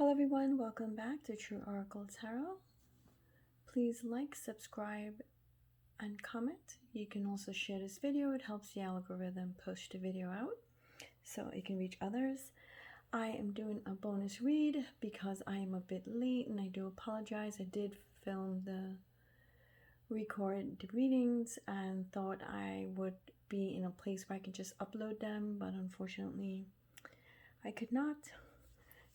Hello everyone, welcome back to True Oracle Tarot. Please like, subscribe, and comment. You can also share this video. It helps the algorithm push the video out so it can reach others. I am doing a bonus read because I am a bit late and I do apologize. I did record the readings and thought I would be in a place where I can just upload them, but unfortunately I could not.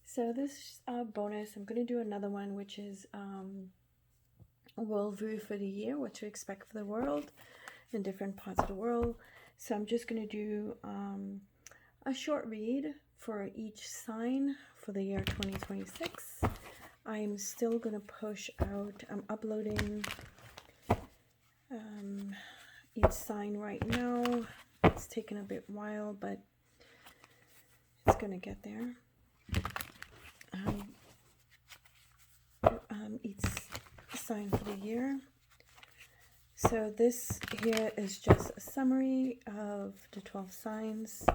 So this bonus, I'm going to do another one, which is a worldview for the year, what to expect for the world in different parts of the world. So I'm just going to do a short read for each sign for the year 2026. I'm still going to push out, I'm uploading each sign right now. It's taken a bit while, but it's going to get there. Each sign for the year. So this here is just a summary of the 12 signs,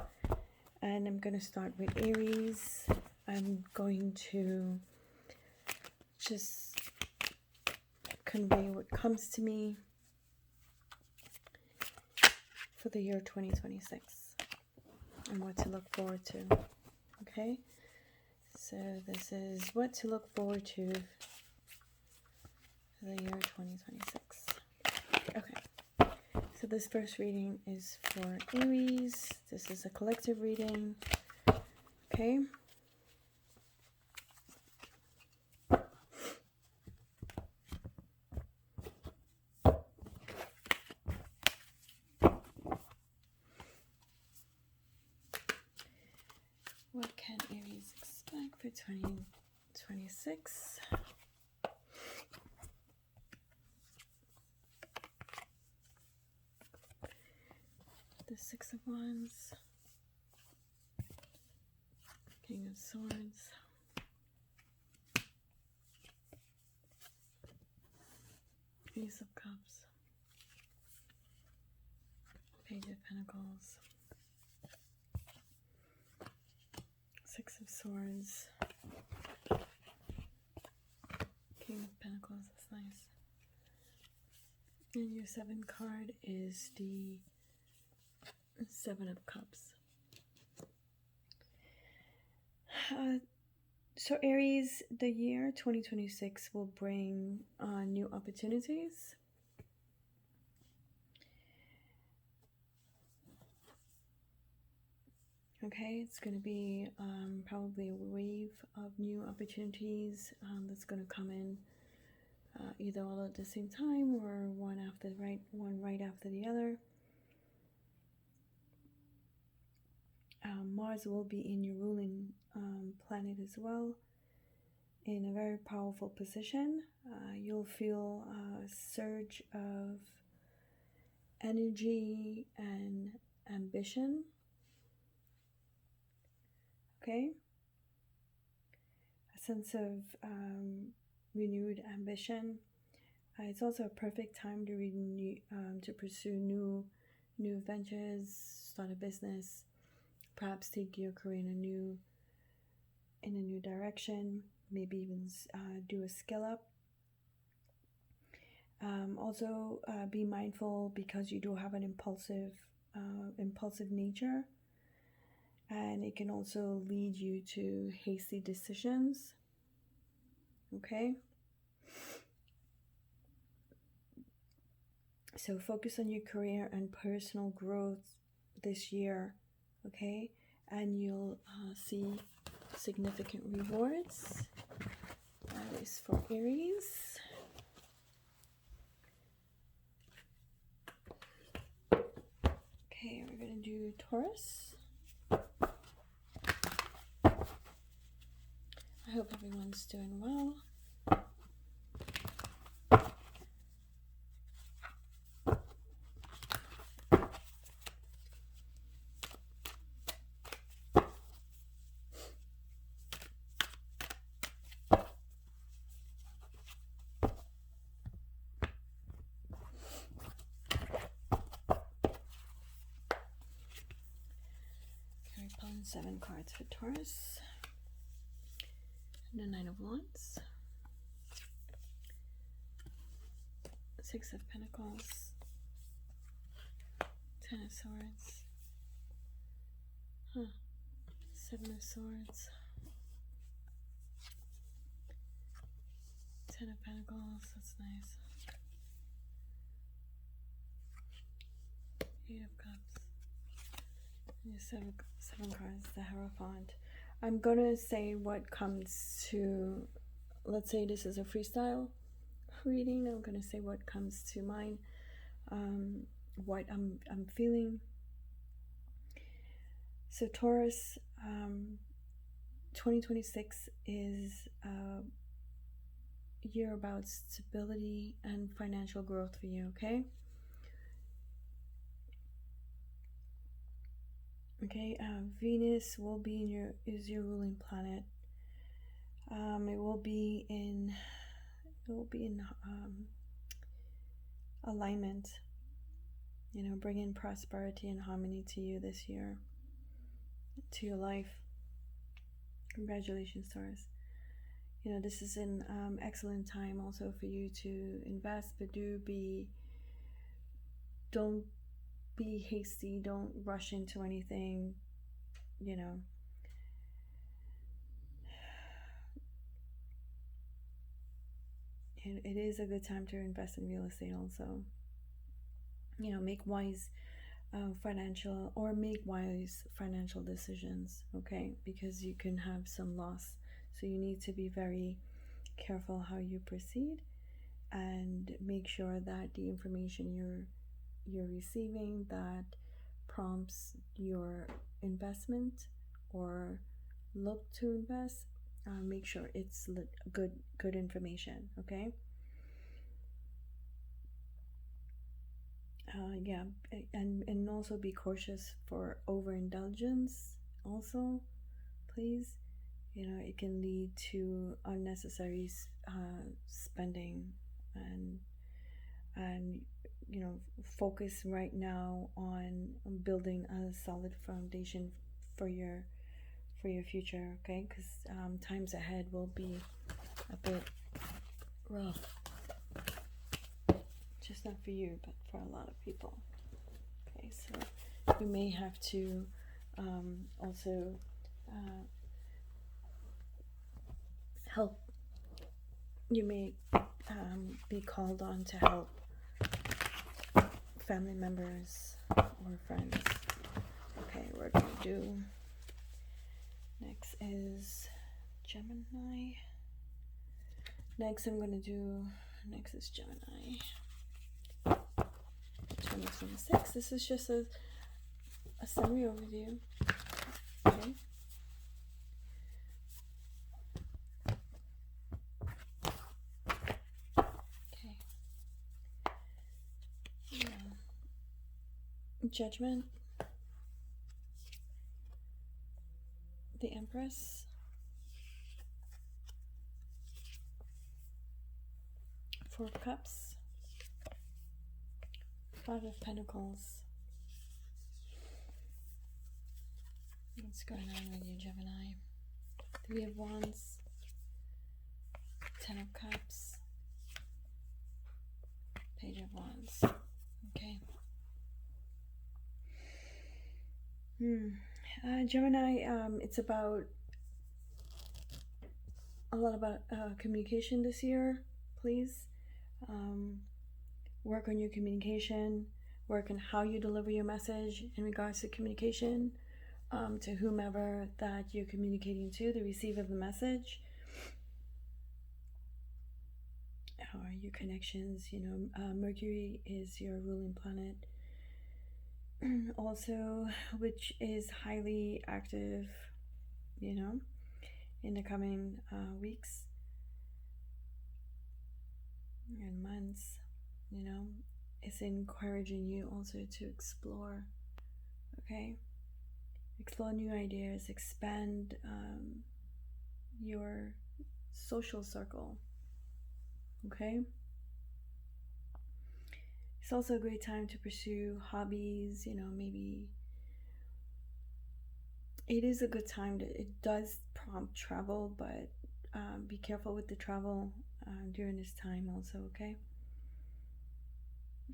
and I'm going to start with Aries. I'm going to just convey what comes to me for the year 2026 and what to look forward to. Okay, so this is what to look forward to for the year 2026. Okay, so this first reading is for Aries. This is a collective reading. Okay. What can Aries expect for 2026? The Six of Wands, King of Swords, Ace of Cups, Page of Pentacles, Six of Swords, King of Pentacles. That's nice. And your 7th card is the 7 of Cups. So Aries, the year 2026 will bring new opportunities. Okay, it's going to be probably a wave of new opportunities that's going to come in either all at the same time or one right after the other. Mars will be in your ruling planet as well, in a very powerful position. You'll feel a surge of energy and ambition. Okay, a sense of renewed ambition. It's also a perfect time to pursue new ventures, start a business, perhaps take your career in a new direction, maybe even do a skill up. Also be mindful, because you do have an impulsive nature, and it can also lead you to hasty decisions. Okay, so focus on your career and personal growth this year. Okay, and you'll see significant rewards. That is for Aries. Okay, we're going to do Taurus. I hope everyone's doing well. Pulling 7 cards for Taurus. The Nine of Wands, Six of Pentacles, Ten of Swords, Seven of Swords, Ten of Pentacles, that's nice, Eight of Cups, and seven cards, the Hierophant. I'm gonna say what comes to, let's say this is a freestyle reading. I'm gonna say what comes to mind, what I'm feeling. So Taurus, 2026 is a year about stability and financial growth for you. Okay, Venus will be is your ruling planet. It will be in alignment, bringing prosperity and harmony to you this year, to your life. Congratulations, Taurus. This is an excellent time also for you to invest, but don't be hasty, don't rush into anything. It is a good time to invest in real estate also. Make wise financial decisions, okay? Because you can have some loss. So you need to be very careful how you proceed, and make sure that the information you're receiving that prompts your investment or look to invest, make sure it's good information, okay? Yeah, and also be cautious for overindulgence also, please. It can lead to unnecessary spending, and focus right now on building a solid foundation for your future, okay? Because times ahead will be a bit rough, just not for you, but for a lot of people. Okay, so you may have to also help. You may be called on to help family members or friends. Okay, we're gonna do, next is Gemini. Next is Gemini 2026. This is just a summary overview, okay? Judgment, the Empress, Four of Cups, Five of Pentacles. What's going on with you, Gemini? Three of Wands, Ten of Cups, Page of Wands. Okay. Gemini, it's about a lot about communication this year. Please work on your communication, work on how you deliver your message in regards to communication to whomever that you're communicating to, the receiver of the message, or your connections. Mercury is your ruling planet also, which is highly active in the coming weeks and months. It's encouraging you also to explore, okay? Explore new ideas, expand your social circle, okay? It's also a great time to pursue hobbies, maybe it is a good time it does prompt travel, but be careful with the travel during this time also, okay?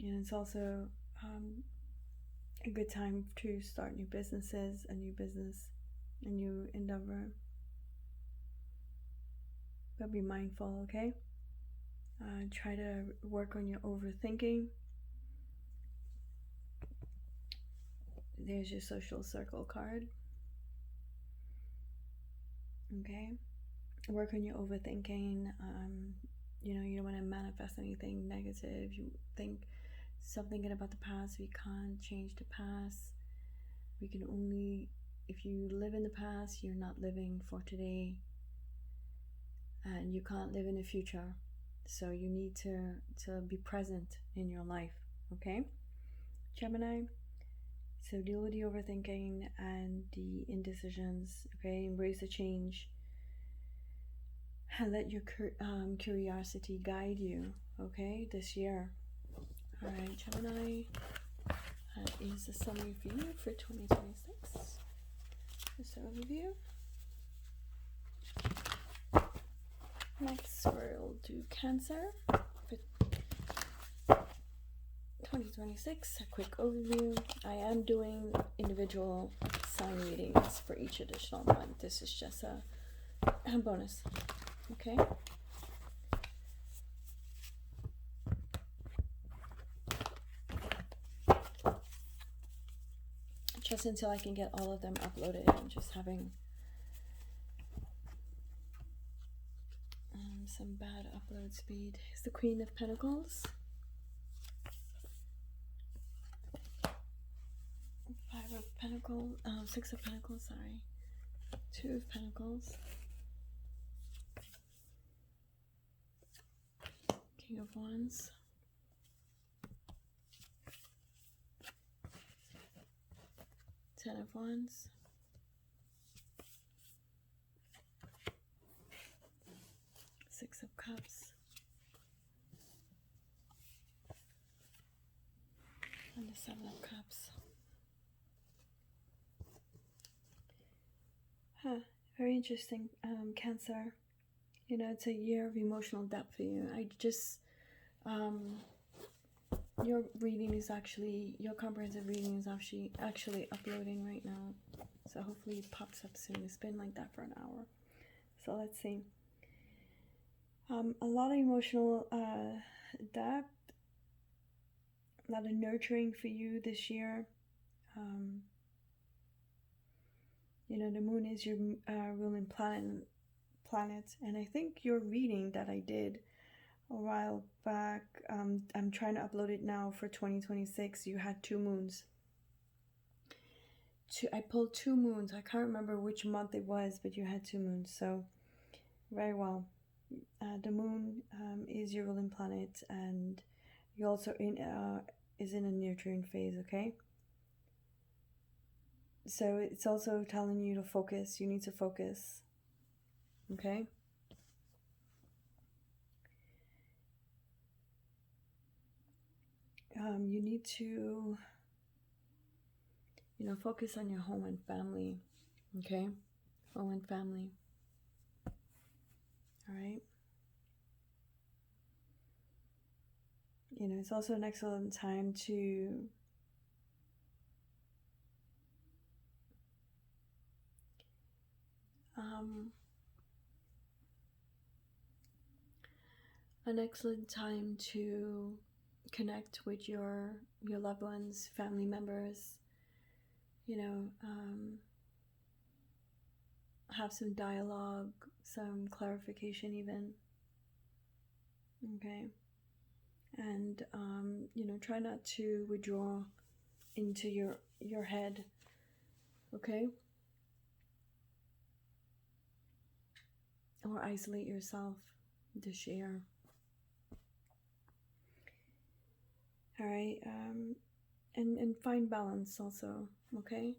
And it's also a good time to start new businesses, a new business, a new endeavor. But be mindful, okay? Try to work on your overthinking. There's your social circle card. Okay? Work on your overthinking. You know, you don't want to manifest anything negative. You think something good about the past. We can't change the past. We can only, if you live in the past, you're not living for today. And you can't live in the future. So you need to be present in your life, okay? Gemini. So deal with the overthinking and the indecisions, okay? Embrace the change. And let your curiosity guide you, okay, this year. All right, Gemini, that is the summary for you for 2026. Just an overview. Next, we'll do Cancer for 2026. A quick overview. I am doing individual sign readings for each additional month. This is just a bonus. Okay. Just until I can get all of them uploaded. I'm just having some bad upload speed. It's the Queen of Pentacles. 5 of Pentacles. 6 of Pentacles, sorry. 2 of Pentacles. King of Wands. Ten of Wands. Six of Cups. And the Seven of Cups. Very interesting, Cancer. You know, it's a year of emotional depth for you. I just, your reading is actually, your comprehensive reading is actually uploading right now. So hopefully it pops up soon. It's been like that for an hour. So let's see. A lot of emotional depth, a lot of nurturing for you this year. You know, the moon is your ruling planet, and I think your reading that I did a while back, I'm trying to upload it now for 2026. You had 2 moons. I pulled 2 moons. I can't remember which month it was, but you had 2 moons. So very well. The moon is your ruling planet, and you also is in a nurturing phase. Okay. So it's also telling you to focus. You need to focus. Okay. You need to, you know, focus on your home and family. Okay. Home and family. All right. You know, it's also an excellent time to connect with your loved ones, family members. You know, have some dialogue, some clarification even. Okay. And you know, try not to withdraw into your head. Okay. Or isolate yourself this year. All right. And find balance also. Okay.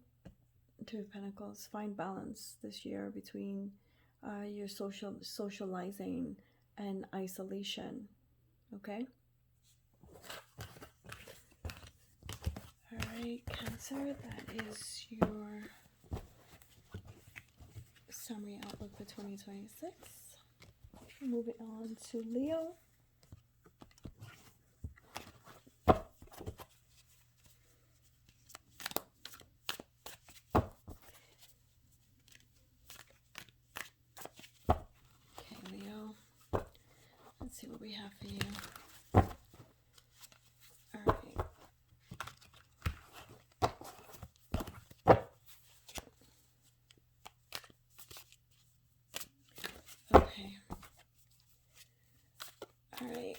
2 of Pentacles. Find balance this year between your socializing and isolation. Okay. All right, Cancer. That is your summary outlook for 2026. Moving on to Leo. Okay, Leo. Let's see what we have for you. All right. Okay. All right.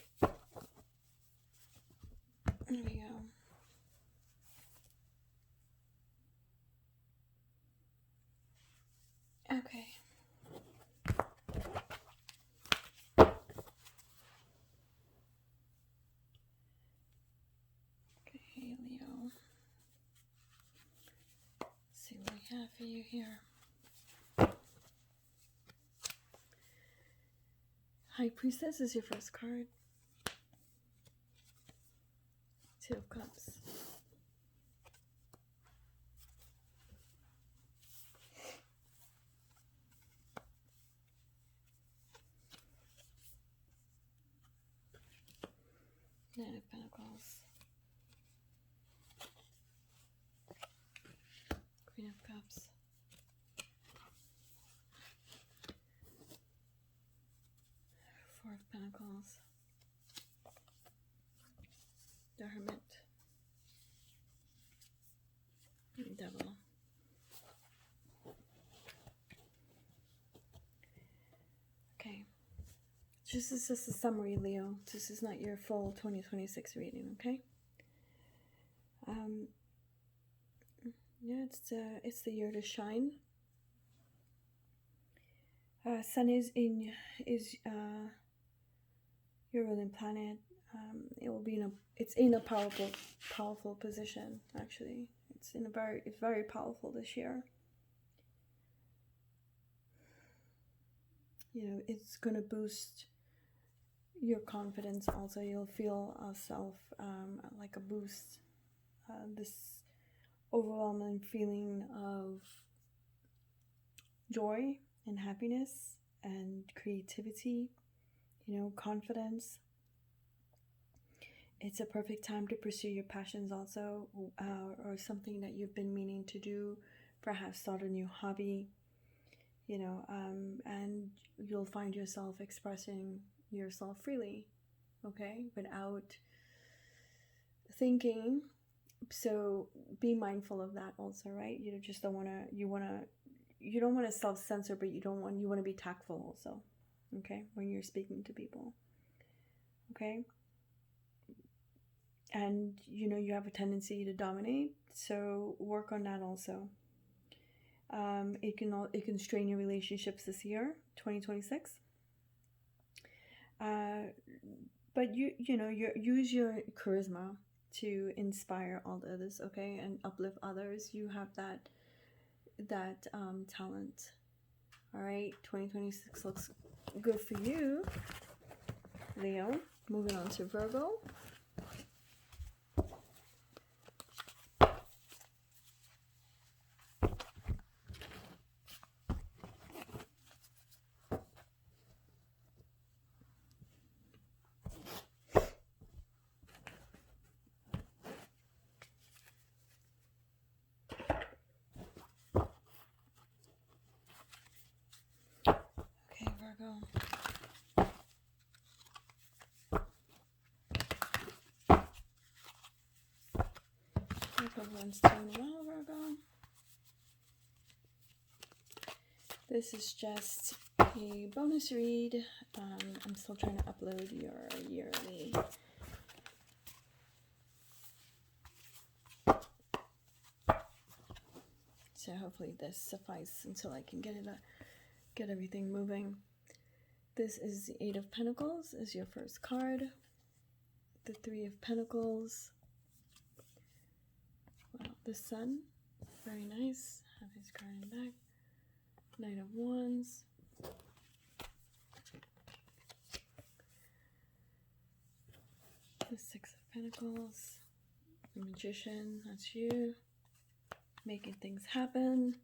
There we go. Okay. Okay, Leo. Let's see what we have for you here. High Priestess is your first card. Two of Cups. Nine of Pentacles. Queen of Cups. Four of Pentacles. The Hermit. And Devil. Okay. This is just a summary, Leo. This is not your full 2026 reading, okay? Yeah, it's the year to shine. Sun is your ruling planet. It's in a powerful position. Actually, it's very powerful this year. You know, it's gonna boost your confidence. Also, you'll feel like a boost. This overwhelming feeling of joy and happiness and creativity, you know, confidence. It's a perfect time to pursue your passions also, or something that you've been meaning to do, perhaps start a new hobby, you know, and you'll find yourself expressing yourself freely, okay, without thinking. So be mindful of that also, right? You just don't want to, you don't want to self-censor, but you want to be tactful also, okay, when you're speaking to people, okay? And you know, you have a tendency to dominate, so work on that also. It can strain your relationships this year, 2026. But you know, use your charisma to inspire all the others, okay, and uplift others. You have that talent. All right, 2026 looks good for you, Leo. Moving on to Virgo. Everyone's doing well, Virgo. This is just a bonus read. I'm still trying to upload your yearly. So hopefully this suffices until I can get everything moving. This is the Eight of Pentacles, is your first card. The Three of Pentacles. Wow, the Sun, very nice. Have his card in the back. Knight of Wands. The Six of Pentacles. The Magician, that's you. Making things happen.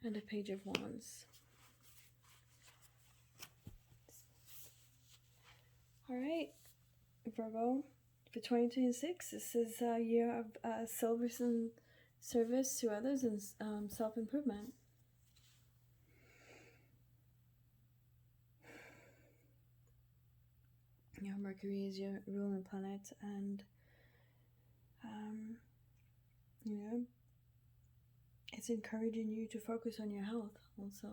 And a Page of Wands. All right, Virgo, for 2026, this is a year of service to others and self-improvement. Mercury is your ruling planet, and it's encouraging you to focus on your health also.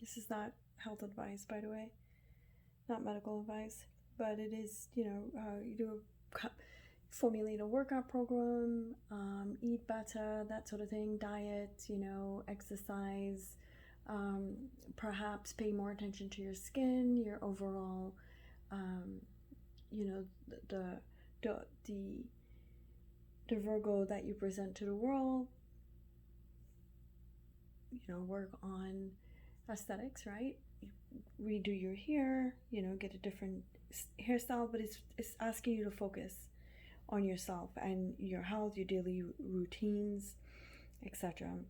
This is not health advice, by the way, not medical advice, but it is, you formulate a workout program, eat better, that sort of thing, diet, exercise, perhaps pay more attention to your skin, your overall, the Virgo that you present to the world. Work on aesthetics, right? Redo your hair, get a different hairstyle, but it's asking you to focus on yourself and your health, your daily routines, etc.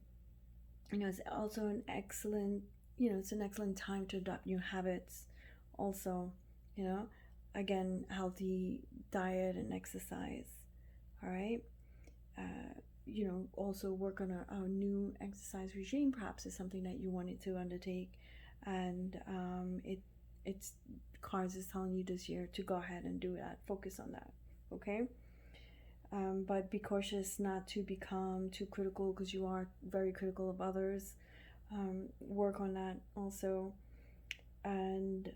It's also an excellent time to adopt new habits also, again, healthy diet and exercise. All right. Also work on a new exercise regime, perhaps, is something that you wanted to undertake, and it's cards is telling you this year to go ahead and do that, focus on that, okay? But be cautious not to become too critical, because you are very critical of others. Work on that also, and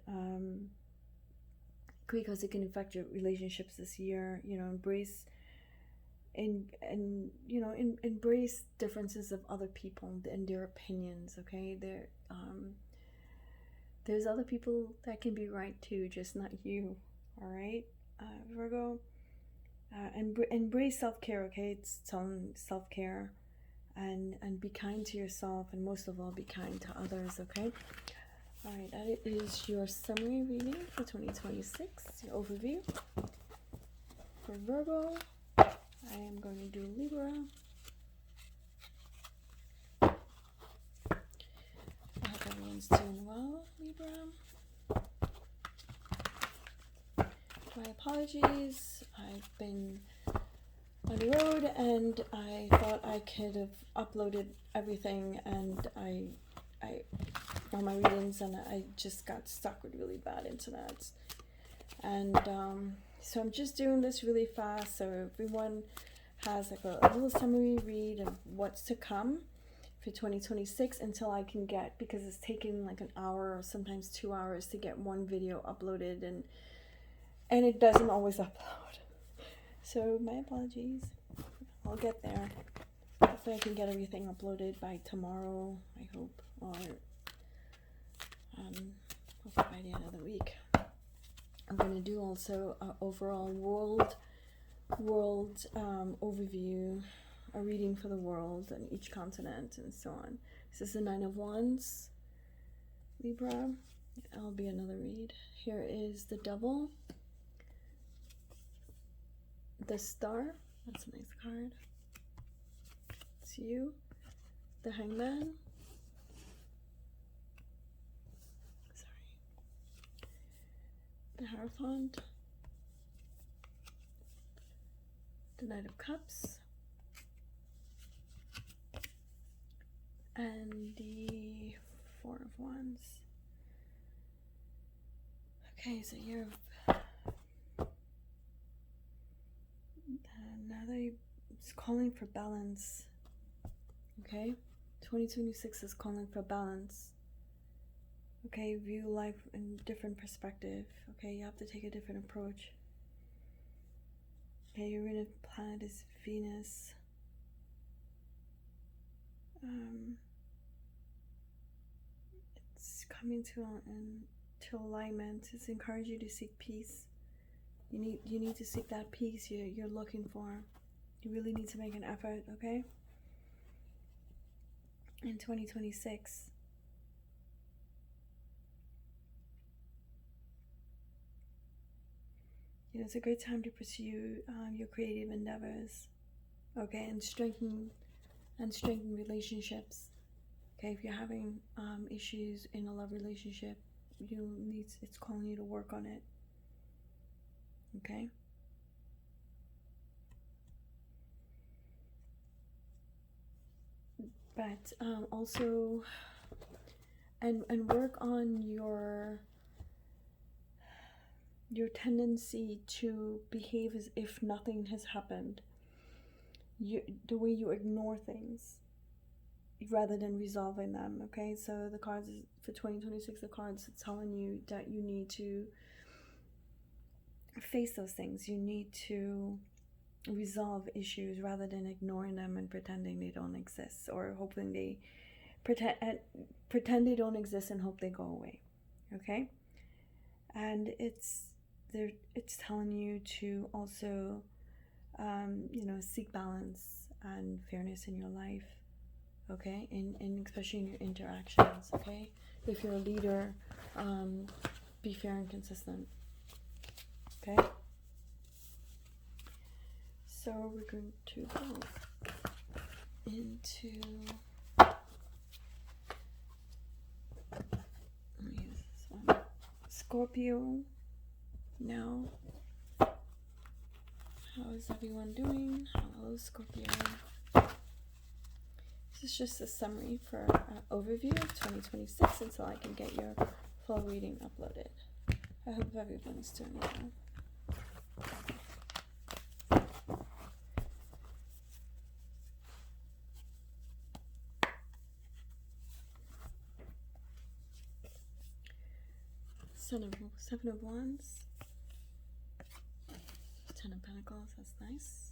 because it can affect your relationships this year. Embrace embrace differences of other people and their opinions, okay? There's other people that can be right too, just not you. All right, Virgo. Embrace self-care, okay? It's some self-care, and be kind to yourself, and most of all, be kind to others, okay? All right, that is your summary reading for 2026, your overview for Virgo. I am going to do Libra. I hope everyone's doing well, Libra. My apologies. I've been on the road, and I thought I could have uploaded everything, and all my readings, and I just got stuck with really bad internet. And so I'm just doing this really fast, so everyone has like a little summary read of what's to come for 2026 until I can get, because it's taking like an hour or sometimes 2 hours to get one video uploaded, and it doesn't always upload. So my apologies. I'll get there. Hopefully I can get everything uploaded by tomorrow, I hope, or hopefully by the end of the week. I'm going to do also an overall world overview, a reading for the world and each continent and so on. This is the Nine of Wands, Libra. I'll be another read. Here is the Devil, the Star. That's a nice card. It's you. The Hangman. The Hierophant, the Knight of Cups, and the Four of Wands. Okay, so you're it's calling for balance. Okay, 2026 is calling for balance. Okay, view life in different perspective. Okay, you have to take a different approach. Okay, your ruling planet is Venus. It's coming to alignment. It's encouraging you to seek peace. You need to seek that peace you're looking for. You really need to make an effort, okay? In 2026. It's a great time to pursue your creative endeavors, okay, and strengthen relationships. Okay, if you're having issues in a love relationship, it's calling you to work on it. Okay. But also, and work on your tendency to behave as if nothing has happened. The way you ignore things rather than resolving them. Okay, so the cards for 2026, the cards are telling you that you need to face those things. You need to resolve issues rather than ignoring them and pretending they don't exist, or hoping they pretend they don't exist and hope they go away. Okay, and it's telling you to also seek balance and fairness in your life. Okay, and especially in your interactions. Okay, if you're a leader, be fair and consistent. Okay, so we're going to go into, let me use this one, Scorpio. Now, how is everyone doing? Hello, Scorpio. This is just a summary for an overview of 2026 until I can get your full reading uploaded. I hope everyone's doing well. Seven of Wands, 10 of Pentacles, that's nice.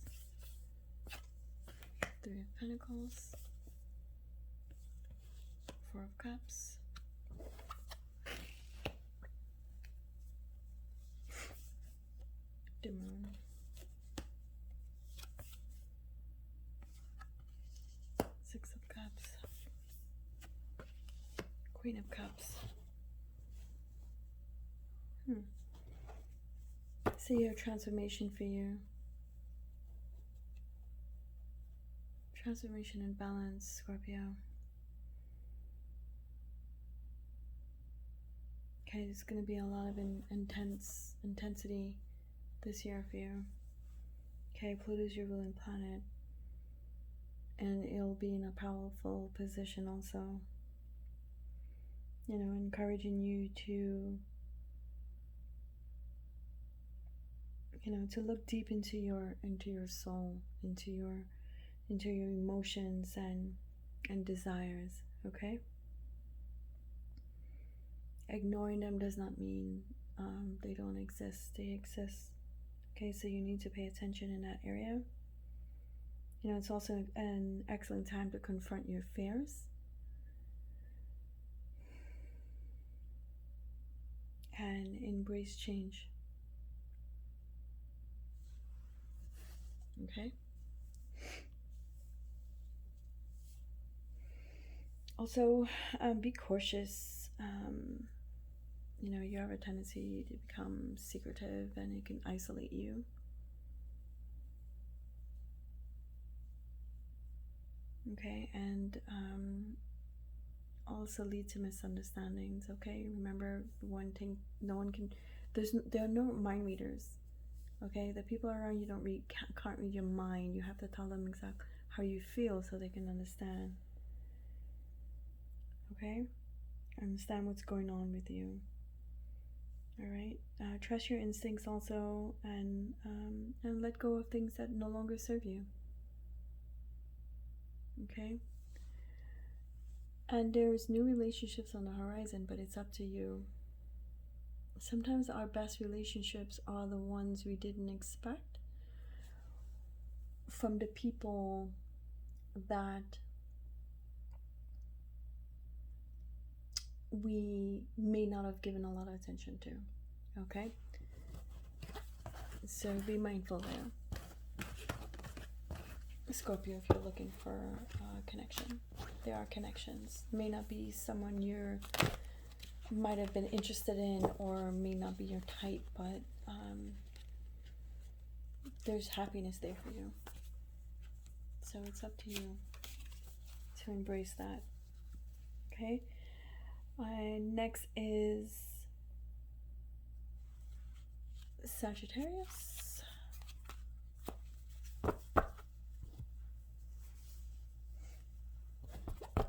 3 of Pentacles, 4 of Cups, the Moon, 6 of Cups, Queen of Cups. See a transformation for you. Transformation and balance, Scorpio. Okay, there's going to be a lot of intensity this year for you. Okay, Pluto's your ruling planet, and it'll be in a powerful position also. Encouraging you to, to look deep into your soul, into your emotions and desires. Okay. Ignoring them does not mean they don't exist. They exist. Okay, so you need to pay attention in that area. It's also an excellent time to confront your fears and embrace change. Okay. Also, be cautious. You have a tendency to become secretive, and it can isolate you. Okay, and also lead to misunderstandings. Okay, remember one thing: there are no mind readers. Okay, the people around you can't read your mind. You have to tell them exactly how you feel so they can understand. Okay, understand what's going on with you. All right, trust your instincts also, and let go of things that no longer serve you. Okay, and there's new relationships on the horizon, but it's up to you. Sometimes our best relationships are the ones we didn't expect from the people that we may not have given a lot of attention to. Okay, so be mindful there, Scorpio. If you're looking for a connection, there are connections. May not be someone you might have been interested in, or may not be your type, but there's happiness there for you. So it's up to you to embrace that. Okay. Next is Sagittarius.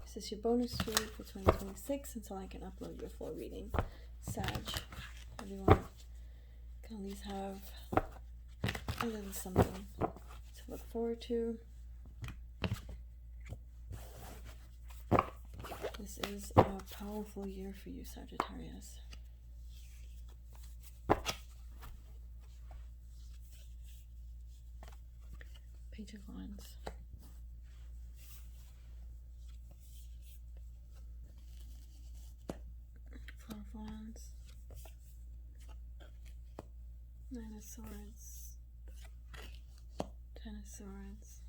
This is your bonus read for 2026 until I can upload your full reading. Sag, everyone can at least have a little something to look forward to. This is a powerful year for you, Sagittarius. Page of Wands. Four of Wands. Nine of Swords. Ten of Swords.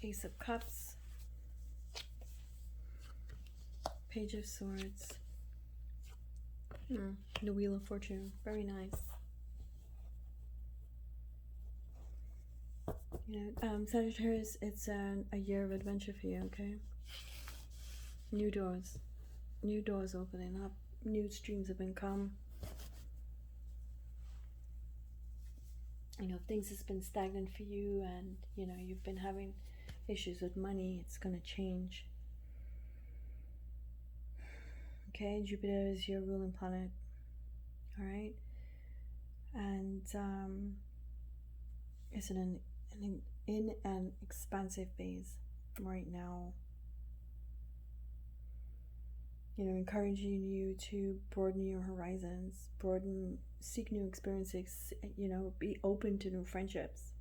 Ace of Cups. Page of Swords. The Wheel of Fortune. Very nice. You know, Sagittarius, it's a year of adventure for you, okay? New doors opening up, new streams of income. You know, things has been stagnant for you, and you know you've been having issues with money. It's gonna change. Okay, Jupiter is your ruling planet. All right, and it's in an expansive phase right now. You know, encouraging you to broaden your horizons, seek new experiences, you know, be open to new friendships.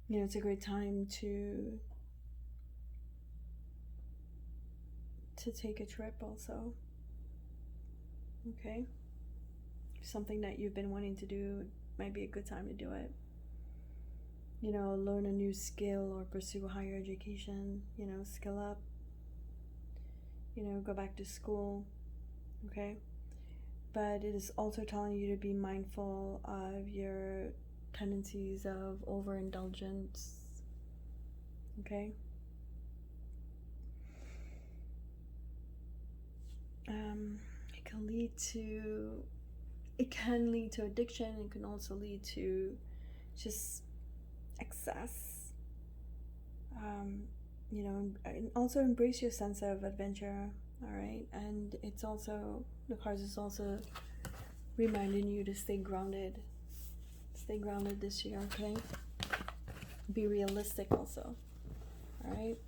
You know, it's a great time to take a trip also. Okay? Something that you've been wanting to do, might be a good time to do it. You know, learn a new skill or pursue higher education, you know, skill up. You know, go back to school. Okay? But it is also telling you to be mindful of your tendencies of overindulgence. Okay? It can lead to addiction. It can also lead to just excess. You know, and also embrace your sense of adventure. All right, and it's also, the cards is also reminding you to stay grounded. Stay grounded this year, okay? Be realistic also. All right,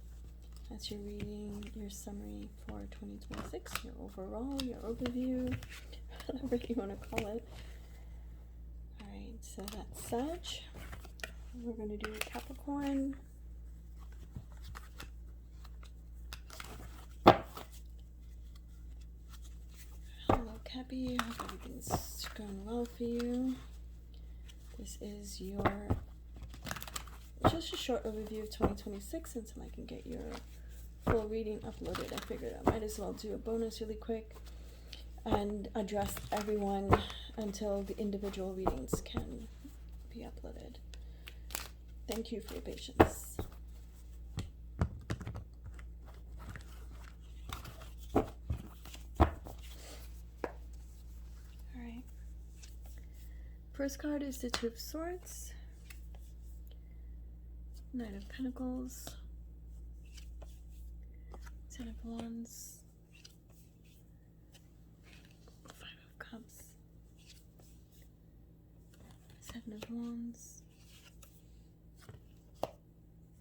that's your reading, your summary for 2026, your overall, your overview, whatever you want to call it. All right, so that's Sag. We're going to do Capricorn. Hello, Cappy. Hope everything's going well for you. This is just a short overview of 2026 until I can get your full reading uploaded. I figured I might as well do a bonus really quick and address everyone until the individual readings can be uploaded. Thank you for your patience. Alright. First card is the Two of Swords, Knight of Pentacles, Ten of Wands, Five of Cups, Seven of Wands,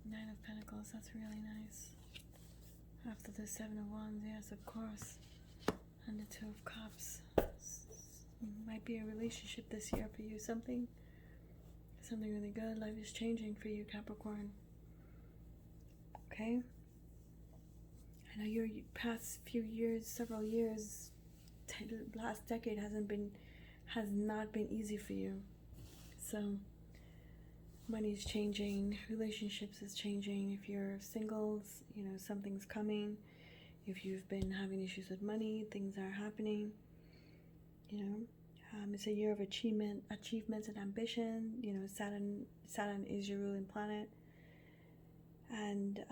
Nine of Pentacles. That's really nice. After the Seven of Wands, yes, of course, and the Two of Cups. Might be a relationship this year for you. Something really good. Life is changing for you, Capricorn. Okay? I know your past few years, several years, last decade has not been easy for you. So money's changing, relationships is changing. If you're singles, you know, something's coming. If you've been having issues with money, things are happening. You know, It's a year of achievements and ambition. You know, Saturn is your ruling planet, and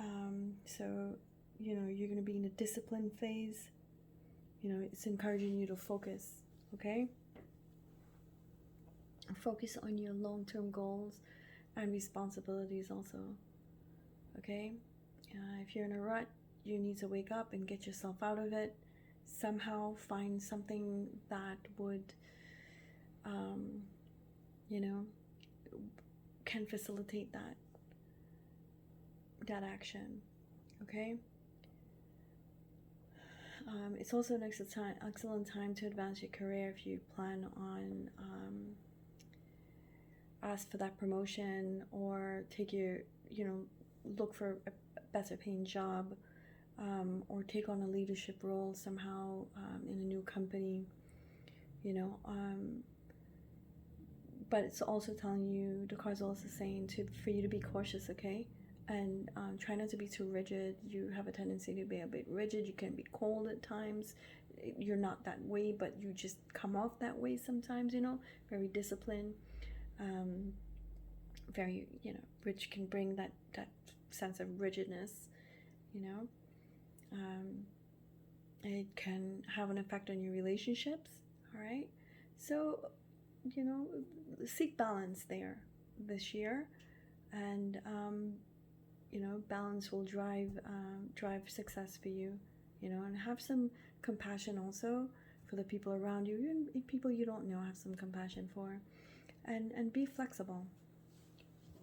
so you know you're going to be in a discipline phase. You know, it's encouraging you to focus. Okay, focus on your long-term goals and responsibilities also. Okay, if you're in a rut, you need to wake up and get yourself out of it. Somehow find something that would you know, can facilitate that action. Okay, it's also an excellent time to advance your career if you plan on ask for that promotion, or take your, you know, look for a better paying job, or take on a leadership role somehow in a new company, you know. But it's also telling you, the card's also saying for you to be cautious, okay? And try not to be too rigid. You have a tendency to be a bit rigid. You can be cold at times. You're not that way, but you just come off that way sometimes, you know, very disciplined, very, you know, which can bring that sense of rigidness, you know. It can have an effect on your relationships, all right? So, you know, seek balance there this year, and you know, balance will drive success for you, you know. And have some compassion also for the people around you, even people you don't know. Have some compassion for, and be flexible.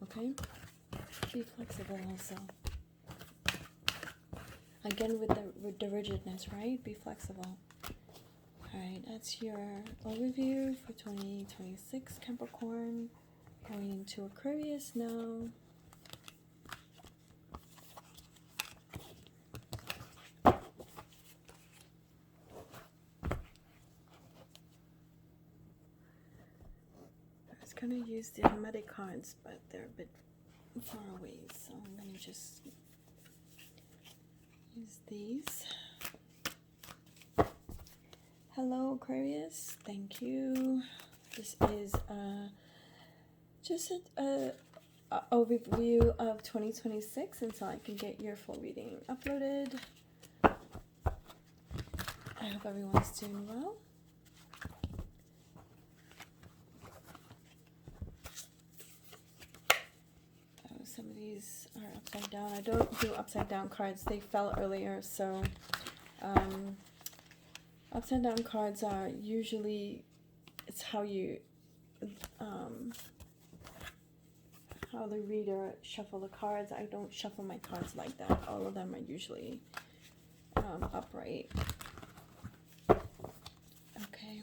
Okay, be flexible also. Again, with the rigidness, right? Be flexible. Alright, that's your overview for 2026 Capricorn. Going into Aquarius now. I was going to use the Hermetic cards, but they're a bit far away, so I'm going to just use these. Hello Aquarius, thank you. This is just a overview of 2026 until I can get your full reading uploaded. I hope everyone's doing well. Oh, some of these are upside down. I don't do upside down cards. They fell earlier, so upside down cards are usually, it's how you, how the reader shuffle the cards. I don't shuffle my cards like that. All of them are usually upright. Okay.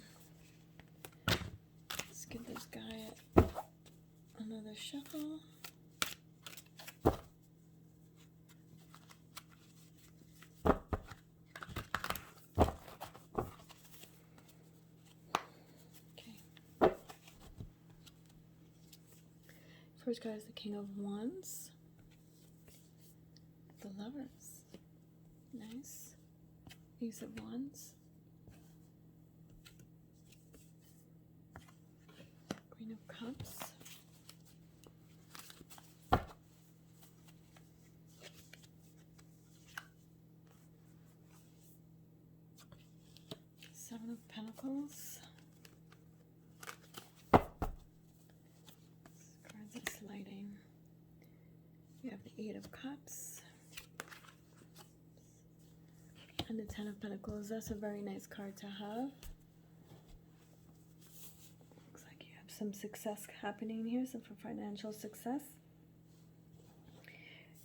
Let's give this guy another shuffle. First card is the King of Wands. The Lovers. Nice. Ace of Wands. Queen of Cups. Seven of Pentacles. Sliding. We have the Eight of Cups and the Ten of Pentacles. That's a very nice card to have. Looks like you have some success happening here, some for financial success.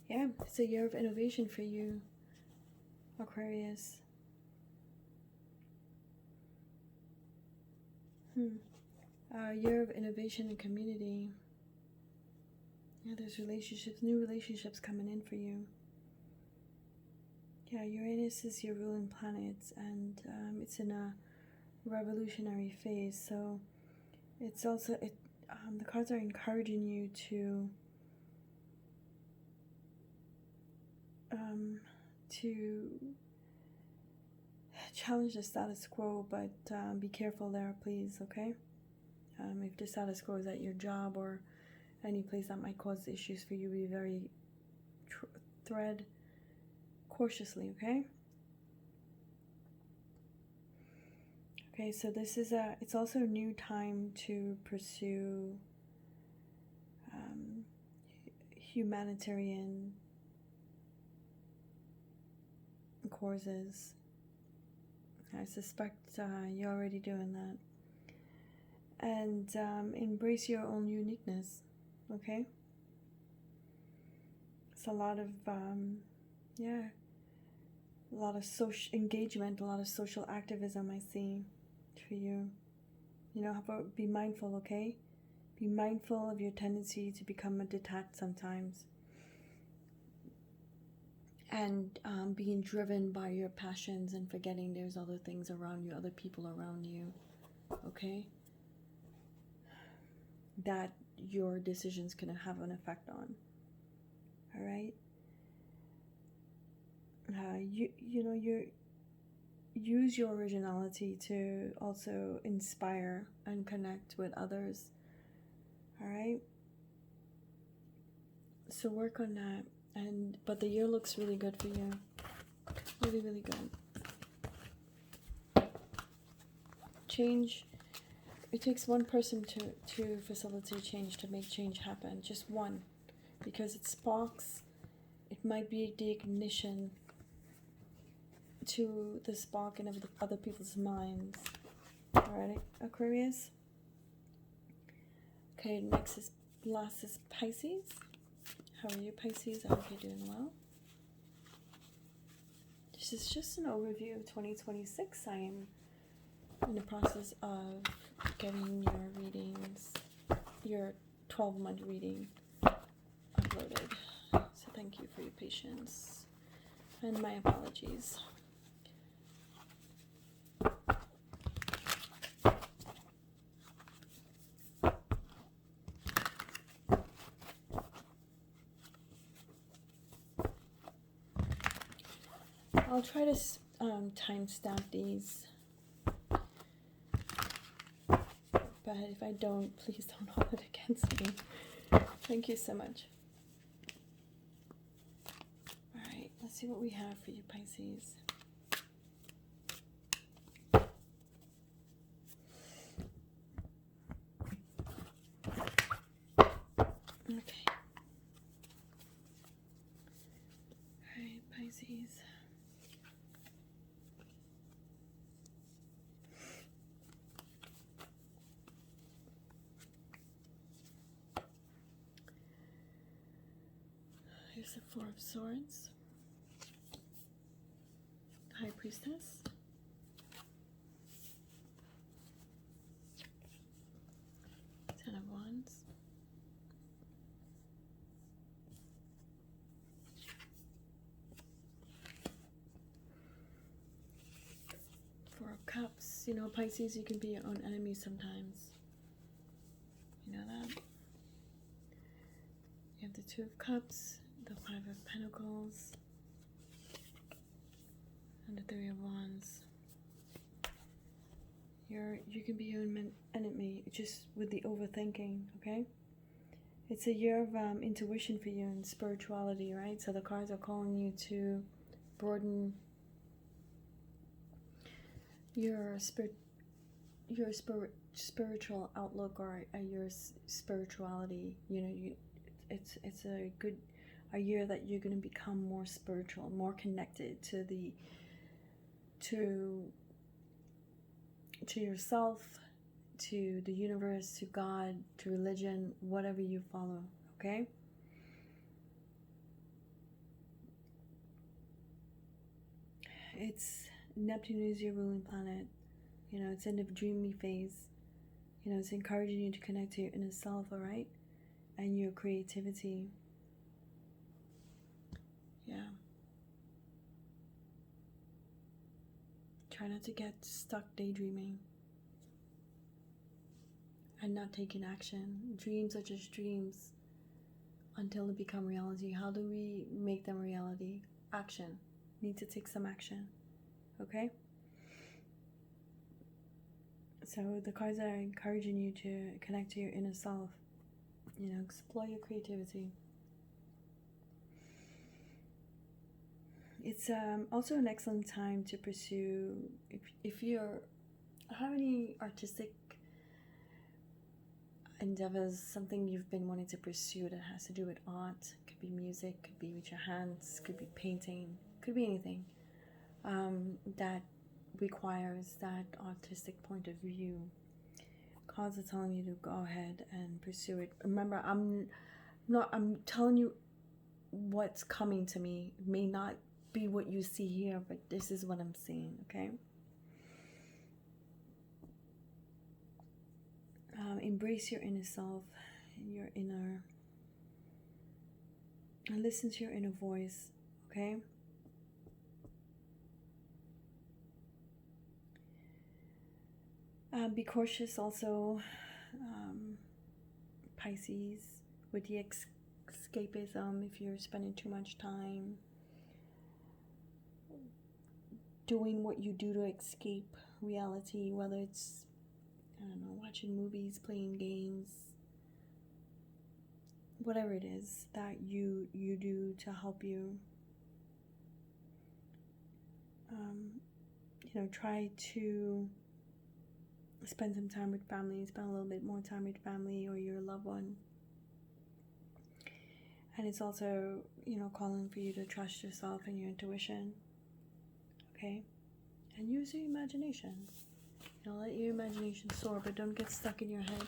Yeah, it's a year of innovation for you, Aquarius. A year of innovation and community. Yeah, there's relationships, new relationships coming in for you. Yeah, Uranus is your ruling planet, and it's in a revolutionary phase. So it's also, the cards are encouraging you to challenge the status quo, but be careful there, please, okay? If the status quo is at your job or any place that might cause issues for you, be very tread cautiously, okay? Okay, so this is it's also a new time to pursue humanitarian causes. I suspect you're already doing that. And embrace your own uniqueness, okay? It's a lot of, a lot of social engagement, a lot of social activism I see for you. You know, how about be mindful, okay? Be mindful of your tendency to become detached sometimes. And being driven by your passions and forgetting there's other things around you, other people around you, okay? That your decisions can have an effect on. All right? You use your originality to also inspire and connect with others. All right? So work on that. But the year looks really good for you. Really, really good. Change. It takes one person to facilitate change, to make change happen. Just one. Because it sparks. It might be the ignition to the spark in other people's minds. Alright, Aquarius. Okay, last is Pisces. How are you, Pisces? I hope you're doing well. This is just an overview of 2026. I am in the process of getting your readings, your 12-month reading uploaded. So thank you for your patience and my apologies. I'll try to timestamp these, but if I don't, please don't hold it against me. Thank you so much. Alright, let's see what we have for you, Pisces. Okay. Alright, Pisces. Here's the Four of Swords, High Priestess, Ten of Wands, Four of Cups. You know, Pisces, you can be your own enemy sometimes. You know that? You have the Two of Cups, the Five of Pentacles, and the Three of Wands. You can be your own enemy just with the overthinking, okay? It's a year of intuition for you and spirituality, right? So the cards are calling you to broaden your spiritual outlook, or your spirituality. You know, it's a year that you're going to become more spiritual, more connected to yourself, to the universe, to God, to religion, whatever you follow, okay? It's Neptune is your ruling planet. You know, it's in the dreamy phase. You know, it's encouraging you to connect to your inner self, all right? And your creativity. Yeah. Try not to get stuck daydreaming and not taking action. Dreams are just dreams until they become reality. How do we make them reality? Action. Need to take some action. Okay? So the cards are encouraging you to connect to your inner self, you know, explore your creativity. It's also an excellent time to pursue, if you're have any artistic endeavors, something you've been wanting to pursue that has to do with art. Could be music, could be with your hands, could be painting, could be anything that requires that artistic point of view. Cards are telling you to go ahead and pursue it. Remember, I'm telling you what's coming to me. It may not be what you see here, but this is what I'm seeing, okay? Embrace your inner self, your inner, and listen to your inner voice, okay? Be cautious also, Pisces, with the escapism. If you're spending too much time doing what you do to escape reality, whether it's, I don't know, watching movies, playing games, whatever it is that you do to help you, you know, try to spend some time with family, spend a little bit more time with family or your loved one. And it's also, you know, calling for you to trust yourself and your intuition, okay? And use your imagination. You know, let your imagination soar, but don't get stuck in your head.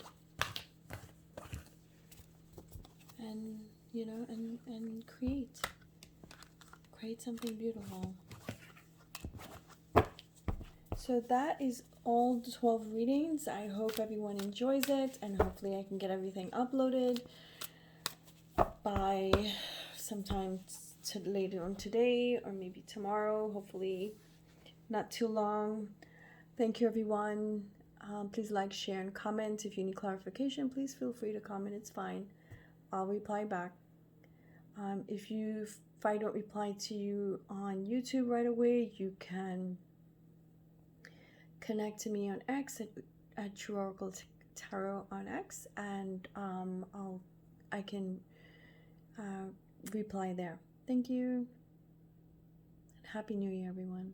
And, you know, and create something beautiful. So that is all the 12 readings. I hope everyone enjoys it, and hopefully I can get everything uploaded by sometime later on today or maybe tomorrow, hopefully not too long. Thank you, everyone. Please like, share, and comment. If you need clarification, please feel free to comment. It's fine. I'll reply back. If I don't reply to you on YouTube right away, you can connect to me on X at True Oracle Tarot on X, and I can reply there. Thank you. Happy New Year, everyone.